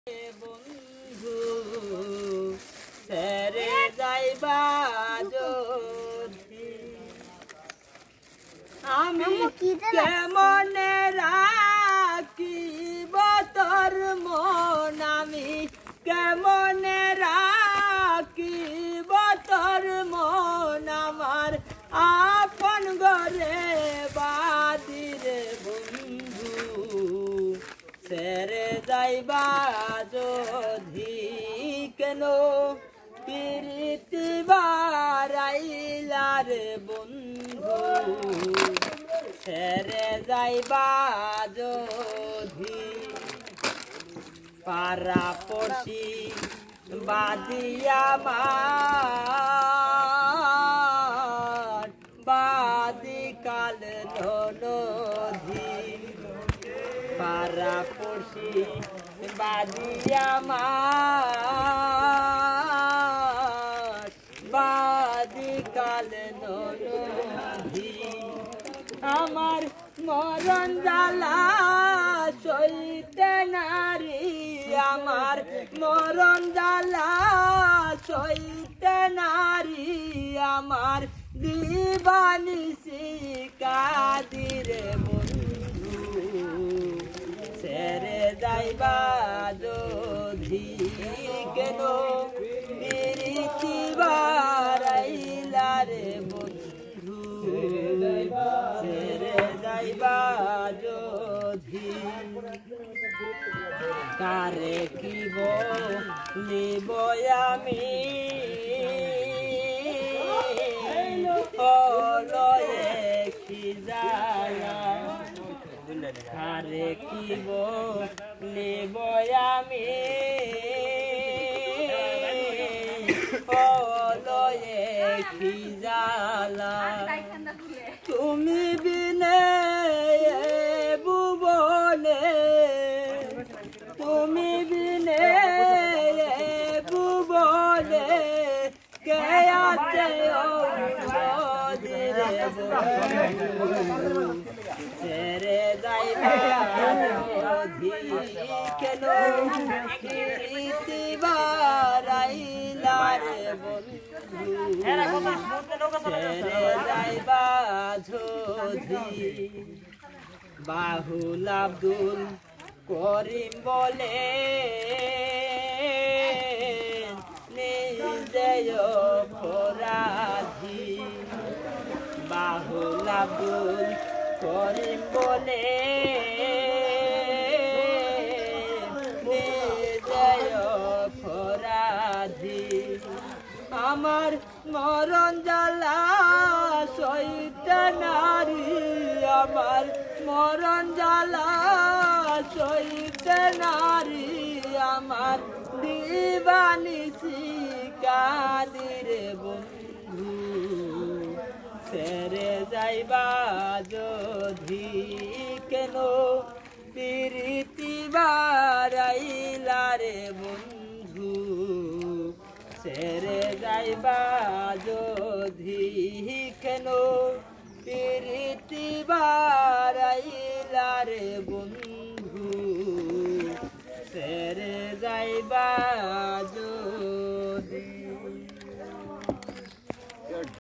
বন্ধু সেরে যাইবা যদি আমি কেমনে রাখিব তোর মন, আমি কেমনে রাখিব তোর মন, আমার আপন ঘরে বাদিরে বন্ধু সেরে যাইবা যদি কেন প্রীতি বারাইলা রে বন্ধু সেরে যাইবা যদি পারা পড়শি বাদিয়া মান বাদি কাল নদী পারা পড়শি বাদিয়া মান বাদি কাল নদী আমার মরণ জ্বালা সইতে নারী, আমার মরণ জ্বালা সইতে নারী, আমার দিবানিসি কাদিরে বন্ধু সেরে যাইবা যদি কেন প্রীতি বারাইলা রে বন্ধু সেরে যাইবা যদি কারে কি বলিব আমি কি জানা, কারে কি বলিব আমি কি জালা, তুমি বিনে ভুবনে, তুমি বিনে ভুবনে কে আছে সেরে যাইবা যদি কেন প্রীতি বারাইলা রে বন্ধু সেরে যাইবা যদি বাহুল আব্দুল করিম বলে নিজে অপরাধী, বাহুল আব্দুল করিম বলে নিজে অপরাধী, আমার মরণ জ্বালা সইতে নারী, আমার মরণ জ্বালা সইতে নারী, আমার দিবানিসি কাদিরে বন্ধু সেরে যাইবা যদি কেন প্রীতি বারাইলা রে বন্ধু সেরে যাইবা যদি কেন